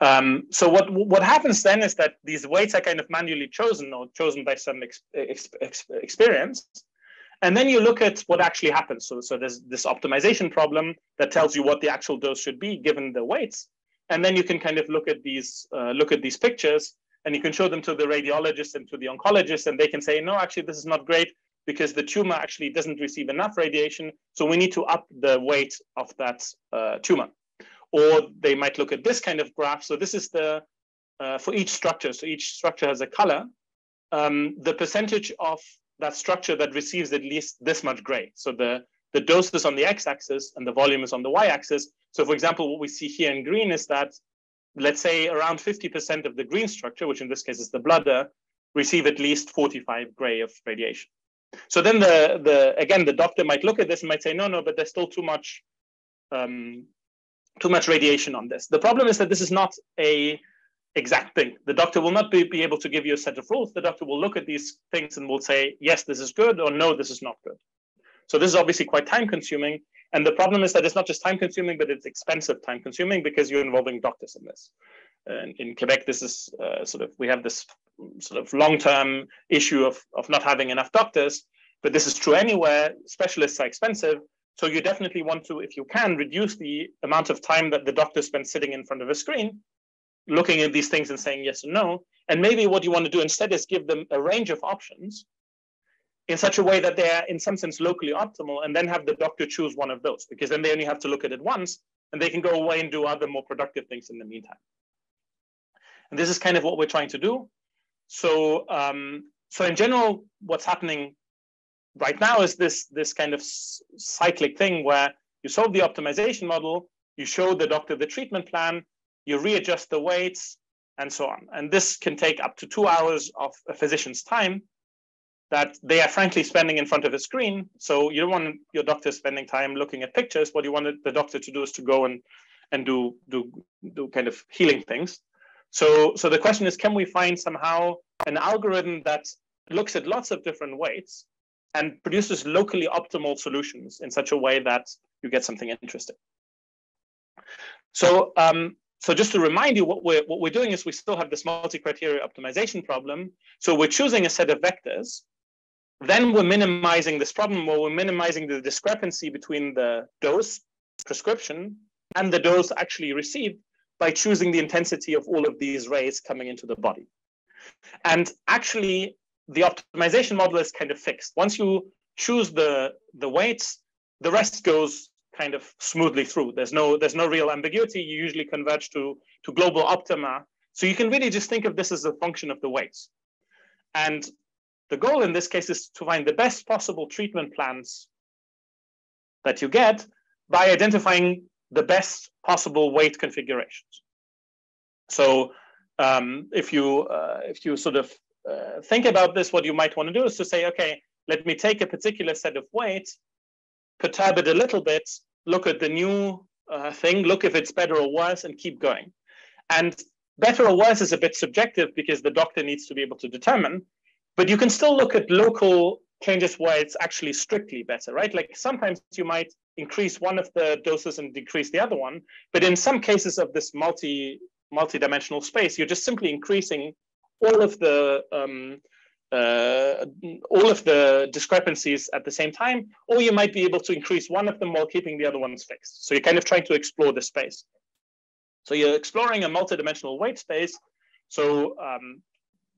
So what happens then is that these weights are kind of manually chosen, or chosen by some experience. And then you look at what actually happens. So there's this optimization problem that tells you what the actual dose should be given the weights. And then you can kind of look at these pictures, and you can show them to the radiologist and to the oncologist, and they can say, no, actually, this is not great because the tumor actually doesn't receive enough radiation. So we need to up the weight of that tumor. Or they might look at this kind of graph. So this is the, for each structure. So each structure has a color. The percentage of that structure that receives at least this much gray. So the dose is on the x-axis and the volume is on the y-axis. So for example, what we see here in green is that, let's say around 50% of the green structure, which in this case is the bladder, receive at least 45 gray of radiation. So then again, the doctor might look at this and might say, no, but there's still too much radiation on this. The problem is that this is not a exact thing. The doctor will not be able to give you a set of rules. The doctor will look at these things and will say, yes, this is good, or no, this is not good. So this is obviously quite time consuming. And the problem is that it's not just time consuming, but it's expensive time consuming because you're involving doctors in this. In Quebec, this is we have this sort of long-term issue of not having enough doctors, but this is true anywhere. Specialists are expensive. So you definitely want to, if you can, reduce the amount of time that the doctor spends sitting in front of a screen, looking at these things and saying yes or no. And maybe what you want to do instead is give them a range of options in such a way that they are in some sense locally optimal, and then have the doctor choose one of those, because then they only have to look at it once and they can go away and do other more productive things in the meantime. And this is kind of what we're trying to do. So, so in general, what's happening right now is this kind of cyclic thing where you solve the optimization model, you show the doctor the treatment plan, you readjust the weights, and so on. And this can take up to 2 hours of a physician's time that they are frankly spending in front of a screen. So you don't want your doctor spending time looking at pictures. What you want the doctor to do is to go and do kind of healing things. So the question is, can we find somehow an algorithm that looks at lots of different weights and produces locally optimal solutions in such a way that you get something interesting? So so just to remind you, what we're doing is we still have this multi-criteria optimization problem. So we're choosing a set of vectors. Then we're minimizing this problem where we're minimizing the discrepancy between the dose prescription and the dose actually received by choosing the intensity of all of these rays coming into the body. And actually, the optimization model is kind of fixed. Once you choose the weights, the rest goes kind of smoothly through. There's no real ambiguity. You usually converge to global optima. So you can really just think of this as a function of the weights. And the goal in this case is to find the best possible treatment plans that you get by identifying the best possible weight configurations. So if you sort of think about this, what you might want to do is to say, okay, let me take a particular set of weights, perturb it a little bit, look at the new thing, look if it's better or worse, and keep going. And better or worse is a bit subjective because the doctor needs to be able to determine, but you can still look at local changes where it's actually strictly better, right? Like sometimes you might increase one of the doses and decrease the other one, but in some cases of this multi-dimensional space, you're just simply increasing all of the discrepancies at the same time, or you might be able to increase one of them while keeping the other ones fixed. So you're kind of trying to explore the space. So you're exploring a multi-dimensional weight space. So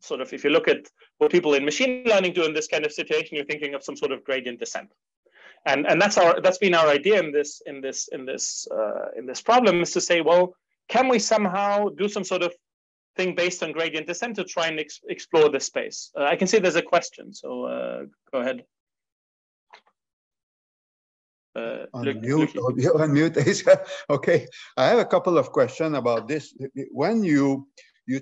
sort of if you look at what people in machine learning do in this kind of situation, you're thinking of some sort of gradient descent. And that's been our idea in this problem, is to say, well, can we somehow do some sort of thing based on gradient descent to try and explore this space? I can see there's a question, so go ahead. You're on mute. Okay, I have a couple of questions about this. When you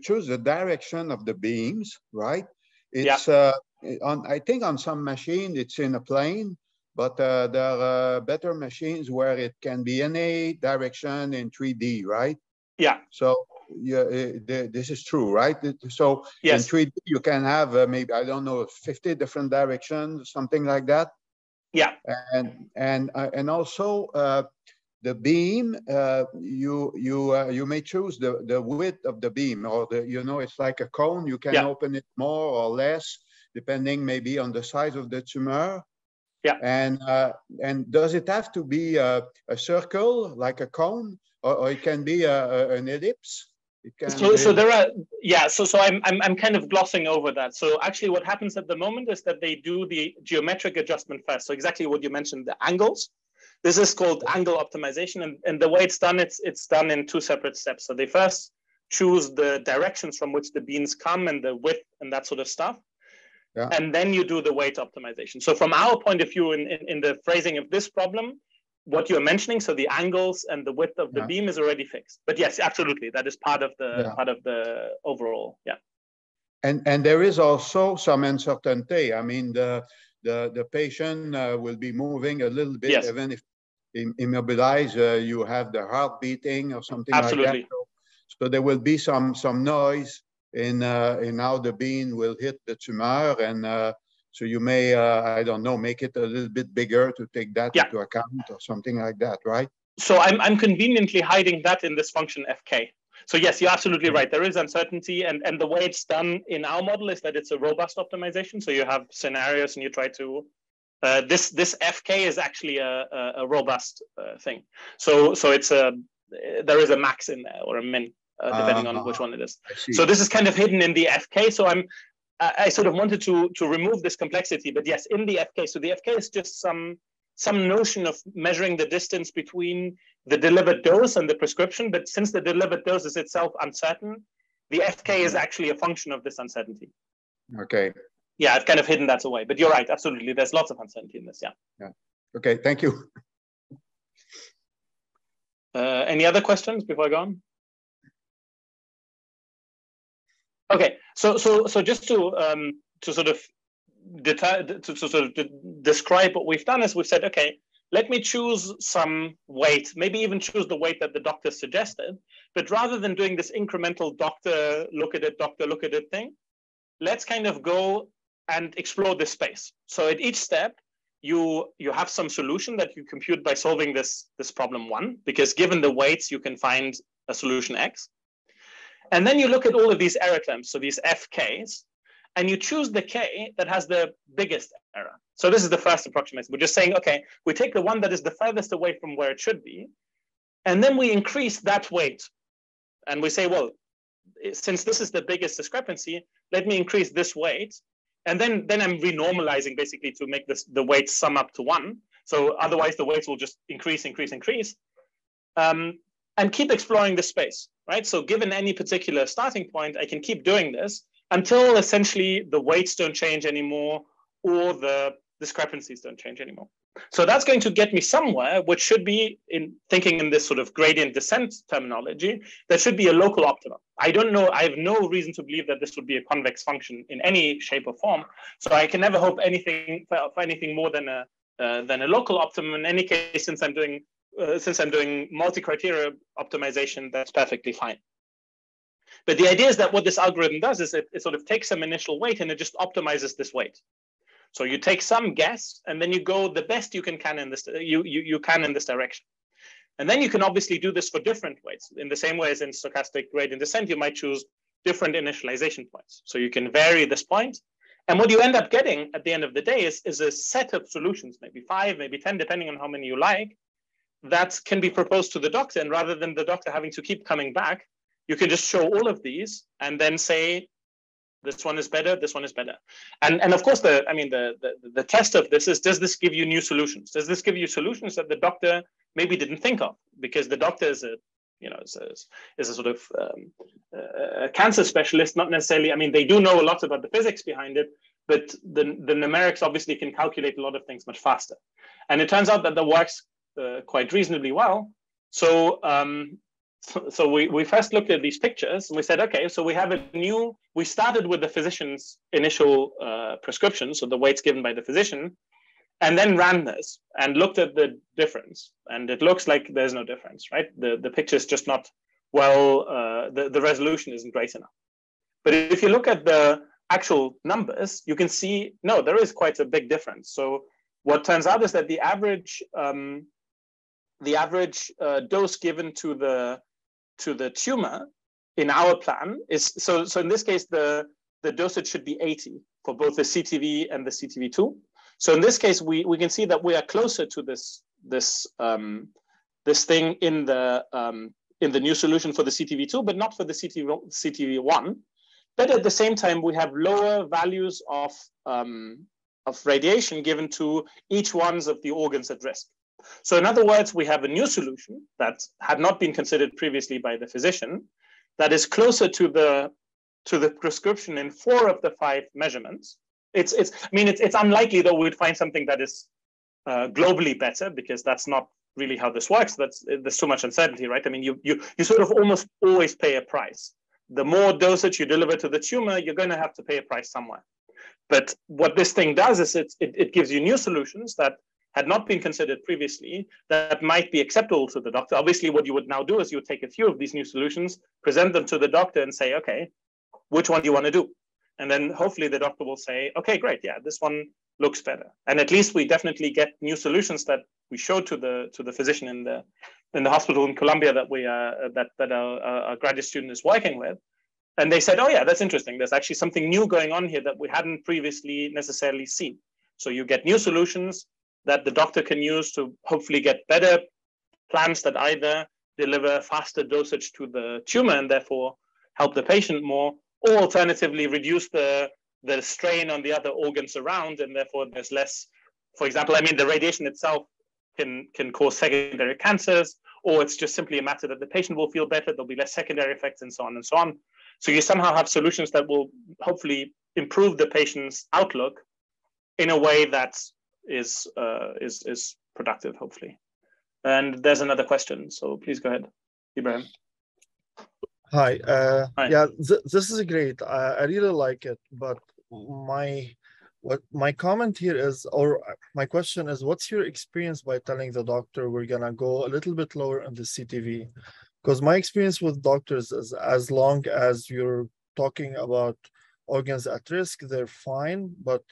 choose the direction of the beams, right? It's I think on some machine it's in a plane, but there are better machines where it can be any direction in 3D, right? Yeah. So this is true, right? So yes, in 3D you can have maybe, I don't know, 50 different directions, something like that. Yeah. And also the beam, you may choose the width of the beam, or it's like a cone. You can open it more or less depending maybe on the size of the tumor. Yeah. And does it have to be a circle like a cone, or it can be an ellipse? So there are, so I'm kind of glossing over that. So actually what happens at the moment is that they do the geometric adjustment first. So exactly what you mentioned, the angles. This is called angle optimization. And the way it's done, it's done in two separate steps. So they first choose the directions from which the beams come and the width and that sort of stuff. Yeah. And then you do the weight optimization. So from our point of view, in the phrasing of this problem, what you're mentioning, so the angles and the width of the beam is already fixed. But yes, absolutely, that is part of the overall. Yeah. And there is also some uncertainty. I mean, the patient will be moving a little bit, even if immobilized, you have the heart beating or something like that. So there will be some noise in how the beam will hit the tumor, and so you may, I don't know, make it a little bit bigger to take that into account or something like that, right? So I'm conveniently hiding that in this function fk. So yes, you're absolutely right. There is uncertainty, and the way it's done in our model is that it's a robust optimization. So you have scenarios and you try to, this fk is actually a robust thing. So it's there is a max in there or a min, depending on which one it is. So this is kind of hidden in the fk. So I sort of wanted to remove this complexity, but yes, in the fk. So the fk is just some notion of measuring the distance between the delivered dose and the prescription. But since the delivered dose is itself uncertain, the fk is actually a function of this uncertainty. Okay. Yeah, I've kind of hidden that away, but you're right, absolutely. There's lots of uncertainty in this, yeah. Okay, thank you. Any other questions before I go on? Okay, so just to sort of describe what we've done is we've said, okay, let me choose some weight, maybe even choose the weight that the doctor suggested, but rather than doing this incremental doctor look at it thing, let's kind of go and explore this space. So at each step, you have some solution that you compute by solving this problem 1, because given the weights, you can find a solution X. And then you look at all of these error terms, so these FKs, and you choose the K that has the biggest error. So this is the first approximation. We're just saying, okay, we take the one that is the furthest away from where it should be, and then we increase that weight. And we say, well, since this is the biggest discrepancy, let me increase this weight. And then I'm renormalizing basically to make the weights sum up to 1. So otherwise the weights will just increase. And keep exploring the space, right? So given any particular starting point, I can keep doing this until essentially the weights don't change anymore or the discrepancies don't change anymore. So that's going to get me somewhere, which should be, in thinking in this sort of gradient descent terminology, that should be a local optimum. I don't know, I have no reason to believe that this would be a convex function in any shape or form. So I can never hope anything for anything more than a local optimum. In any case, since I'm doing multi-criteria optimization, that's perfectly fine. But the idea is that what this algorithm does is it sort of takes some initial weight and it just optimizes this weight. So you take some guess and then you go the best you can in this you can in this direction. And then you can obviously do this for different weights. In the same way as in stochastic gradient descent, you might choose different initialization points. So you can vary this point. And what you end up getting at the end of the day is a set of solutions, maybe 5, maybe 10, depending on how many you like, that can be proposed to the doctor. And rather than the doctor having to keep coming back, you can just show all of these and then say, this one is better, this one is better. And of course, the test of this is, does this give you new solutions? Does this give you solutions that the doctor maybe didn't think of? Because the doctor is a sort of a cancer specialist, not necessarily, they do know a lot about the physics behind it, but the numerics obviously can calculate a lot of things much faster. And it turns out that works quite reasonably well. So we first looked at these pictures and we said, okay, so we started with the physician's initial prescription, so the weights given by the physician, and then ran this and looked at the difference. And it looks like there's no difference, right? The picture is just not well, the resolution isn't great enough. But if you look at the actual numbers, you can see, no, there is quite a big difference. So what turns out is that the average dose given to the tumor in our plan is, so in this case, the dosage should be 80 for both the CTV and the CTV2. So in this case, we can see that we are closer to this thing in the new solution for the CTV2, but not for the CTV1. But at the same time, we have lower values of radiation given to each one of the organs at risk. So in other words, we have a new solution that had not been considered previously by the physician that is closer to the prescription in 4 of the 5 measurements, It's unlikely though we'd find something that is globally better, because that's not really how this works. There's too much uncertainty, right? I mean, you sort of almost always pay a price. The more dosage you deliver to the tumor, you're going to have to pay a price somewhere. But what this thing does is it gives you new solutions that had not been considered previously that might be acceptable to the doctor. Obviously, what you would now do is you would take a few of these new solutions, present them to the doctor and say, okay, which one do you want to do? And then hopefully the doctor will say, okay, great, yeah, this one looks better. And at least we definitely get new solutions that we showed to the physician in the hospital in Columbia that our graduate student is working with. And they said, oh yeah, that's interesting. There's actually something new going on here that we hadn't previously necessarily seen. So you get new solutions that the doctor can use to hopefully get better plans that either deliver faster dosage to the tumor and therefore help the patient more, or alternatively reduce the strain on the other organs around, and therefore there's less. For example, I mean, the radiation itself can cause secondary cancers, or it's just simply a matter that the patient will feel better, there'll be less secondary effects, and so on and so on. So you somehow have solutions that will hopefully improve the patient's outlook in a way that is productive, hopefully. And there's another question, so please go ahead, Ibrahim. Hi. Hi. Yeah, this is great. I really like it, but my comment here is, or my question is, what's your experience by telling the doctor we're gonna go a little bit lower on the CTV? Because my experience with doctors is, as long as you're talking about organs at risk, they're fine, but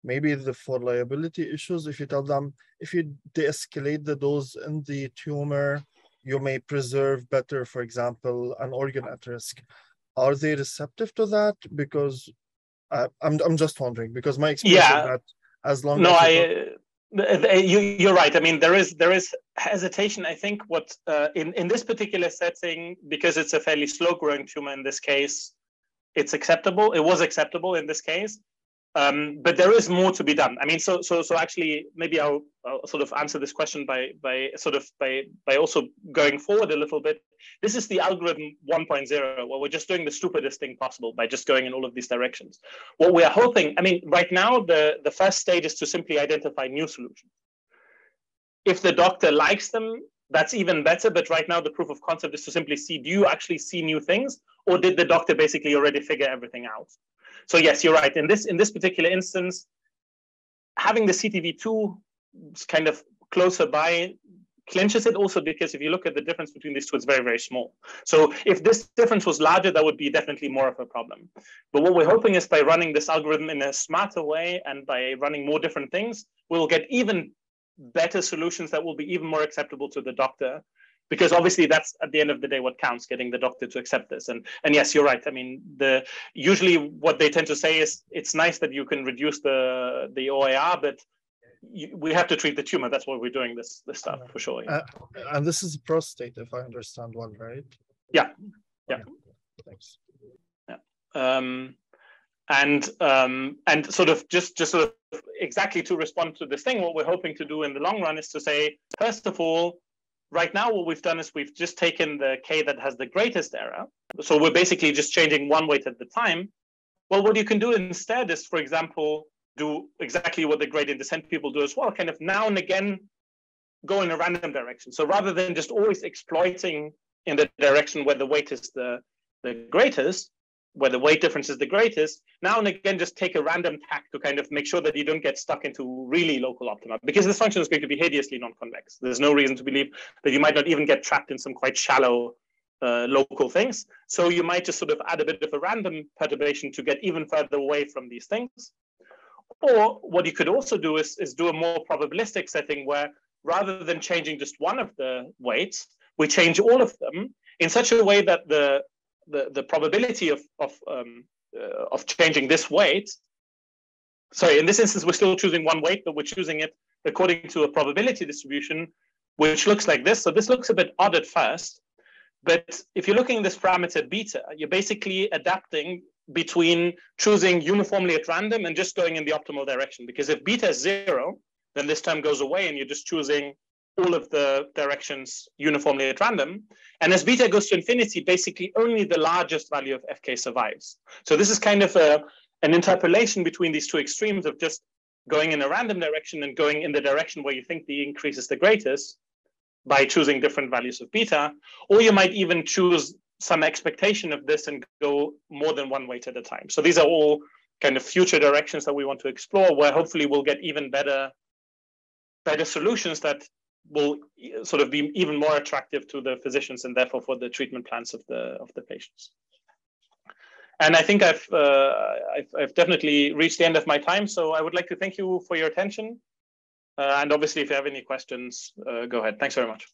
maybe for liability issues, if you tell them, if you de-escalate the dose in the tumor, you may preserve better, for example, an organ at risk. Are they receptive to that? Because I'm just wondering, because my experience is that as long as you're right. I mean, there is hesitation. I think what in this particular setting, because it's a fairly slow-growing tumor in this case, it's acceptable. It was acceptable in this case. But there is more to be done. I mean, so actually, maybe I'll sort of answer this question by also going forward a little bit. This is the algorithm 1.0, where we're just doing the stupidest thing possible by just going in all of these directions. What we are hoping, I mean, right now, the first stage is to simply identify new solutions. If the doctor likes them, that's even better. But right now, the proof of concept is to simply see, do you actually see new things? Or did the doctor basically already figure everything out? So yes, you're right. In this particular instance, having the CTV2 kind of closer by clinches it also, because if you look at the difference between these two, it's very, very small. So if this difference was larger, that would be definitely more of a problem. But what we're hoping is by running this algorithm in a smarter way and by running more different things, we'll get even better solutions that will be even more acceptable to the doctor. Because obviously that's at the end of the day what counts, getting the doctor to accept this. And yes, you're right. I mean, usually what they tend to say is it's nice that you can reduce the OAR, but we have to treat the tumor. That's why we're doing this stuff for sure. Yeah. And this is prostate, if I understand well, right? Yeah. Yeah. Thanks. Yeah. And sort of just sort of exactly to respond to this thing, what we're hoping to do in the long run is to say, first of all, right now, what we've done is we've just taken the K that has the greatest error. So we're basically just changing one weight at the time. Well, what you can do instead is, for example, do exactly what the gradient descent people do as well, kind of now and again go in a random direction. So rather than just always exploiting in the direction where the weight is the greatest, where the weight difference is the greatest, now and again, just take a random tack to kind of make sure that you don't get stuck into really local optima, because this function is going to be hideously non-convex. There's no reason to believe that you might not even get trapped in some quite shallow local things. So you might just sort of add a bit of a random perturbation to get even further away from these things. Or what you could also do is do a more probabilistic setting where rather than changing just one of the weights, we change all of them in such a way that the probability of changing this weight, sorry, in this instance, we're still choosing one weight, but we're choosing it according to a probability distribution, which looks like this. So this looks a bit odd at first, but if you're looking at this parameter beta, you're basically adapting between choosing uniformly at random and just going in the optimal direction. Because if beta is 0, then this term goes away and you're just choosing all of the directions uniformly at random. And as beta goes to infinity, basically only the largest value of fk survives. So this is kind of an interpolation between these two extremes of just going in a random direction and going in the direction where you think the increase is the greatest by choosing different values of beta, or you might even choose some expectation of this and go more than one weight at a time. So these are all kind of future directions that we want to explore, where hopefully we'll get even better solutions that will sort of be even more attractive to the physicians and therefore for the treatment plans of the patients. And I think I've definitely reached the end of my time. So I would like to thank you for your attention. And obviously, if you have any questions, go ahead. Thanks very much.